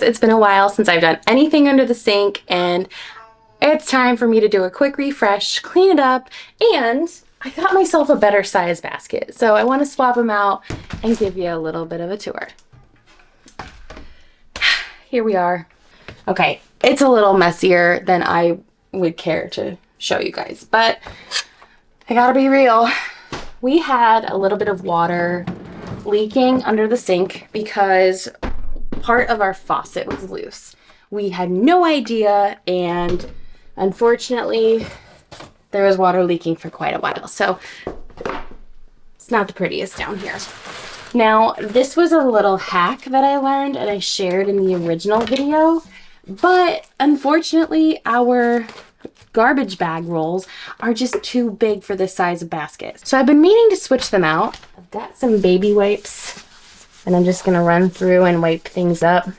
It's been a while since I've done anything under the sink, and it's time for me to do a quick refresh, clean it up, and I got myself a better size basket. So I want to swap them out and give you a little bit of a tour. Here we are. Okay, it's a little messier than I would care to show you guys, but I gotta be real. We had a little bit of water leaking under the sink because part of our faucet was loose. We had no idea, and unfortunately there was water leaking for quite a while, so it's not the prettiest down here. Now, this was a little hack that I learned and I shared in the original video, but unfortunately our garbage bag rolls are just too big for this size of basket. So I've been meaning to switch them out. I've got some baby wipes and I'm just gonna run through and wipe things up,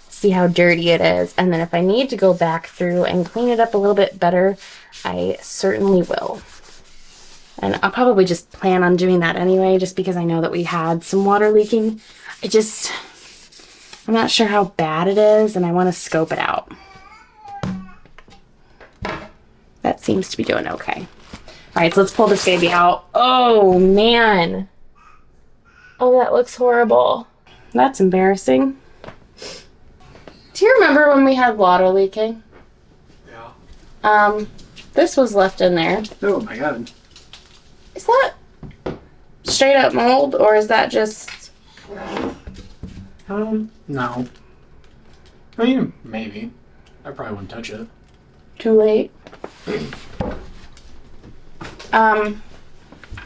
see how dirty it is, and then if I need to go back through and clean it up a little bit better, I certainly will. And I'll probably just plan on doing that anyway, just because I know that we had some water leaking. I'm not sure how bad it is, and I want to scope it out. That seems to be doing okay. All right, so let's pull this baby out. Oh, man. Oh, that looks horrible. That's embarrassing. Do you remember when we had water leaking? Yeah. This was left in there. Oh my god. Is that straight up mold, or is that just... No. I mean, maybe. I probably wouldn't touch it. Too late?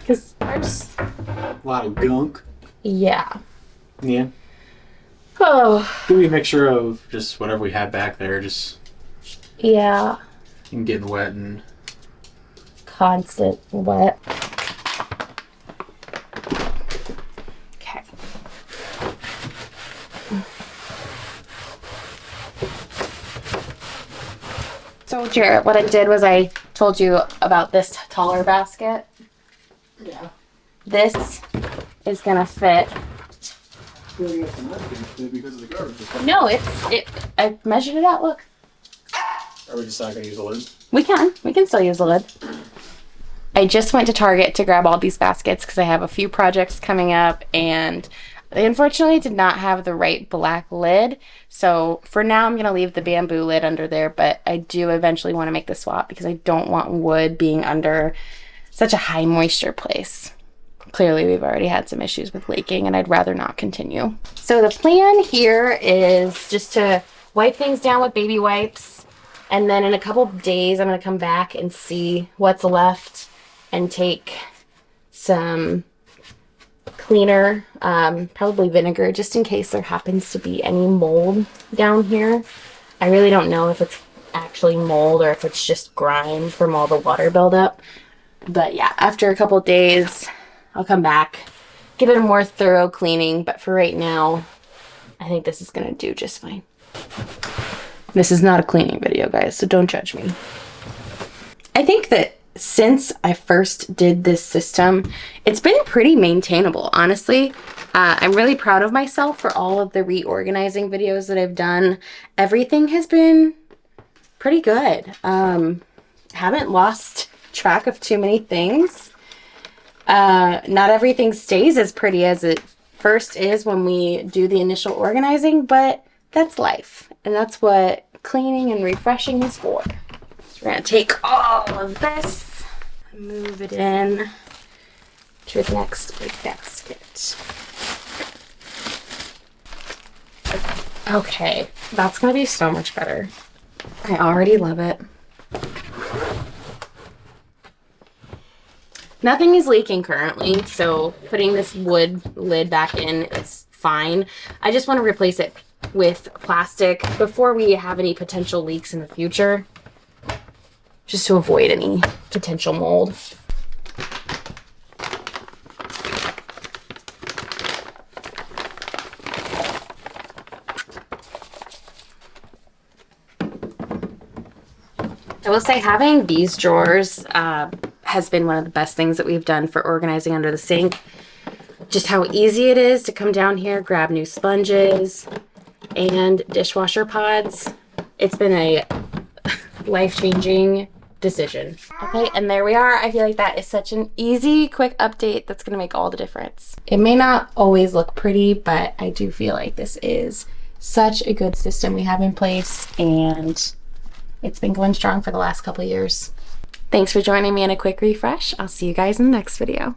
Because there's... A lot of gunk. Yeah. Yeah. Oh. Give me a mixture of just whatever we had back there, just... Yeah. And getting wet and... Constant wet. Okay. So Jarrett, what I did was I told you about this taller basket. Yeah. This is gonna fit. Because of the garbage. No, I measured it out, look. Are we just not gonna use the lid? We can still use the lid. I just went to Target to grab all these baskets because I have a few projects coming up, and they unfortunately did not have the right black lid. So for now, I'm going to leave the bamboo lid under there, but I do eventually want to make the swap because I don't want wood being under such a high moisture place. Clearly, we've already had some issues with leaking, and I'd rather not continue. So the plan here is just to wipe things down with baby wipes, and then in a couple of days, I'm going to come back and see what's left and take some cleaner, probably vinegar, just in case there happens to be any mold down here. I really don't know if it's actually mold or if it's just grime from all the water buildup. But yeah, after a couple of days, I'll come back, give it a more thorough cleaning. But for right now, I think this is going to do just fine. This is not a cleaning video, guys, so don't judge me. I think that since I first did this system, it's been pretty maintainable, honestly. I'm really proud of myself for all of the reorganizing videos that I've done. Everything has been pretty good. Haven't lost track of too many things. Not everything stays as pretty as it first is when we do the initial organizing, but that's life. And that's what cleaning and refreshing is for. So we're gonna take all of this and move it in to the next big basket. Okay, that's gonna be so much better. I already love it. Nothing is leaking currently, so putting this wood lid back in is fine. I just want to replace it with plastic before we have any potential leaks in the future, just to avoid any potential mold. I will say having these drawers has been one of the best things that we've done for organizing under the sink. Just how easy it is to come down here, grab new sponges, and dishwasher pods. It's been a life-changing decision. Okay, and there we are. I feel like that is such an easy, quick update that's gonna make all the difference. It may not always look pretty, but I do feel like this is such a good system we have in place, and it's been going strong for the last couple of years. Thanks for joining me in a quick refresh. I'll see you guys in the next video.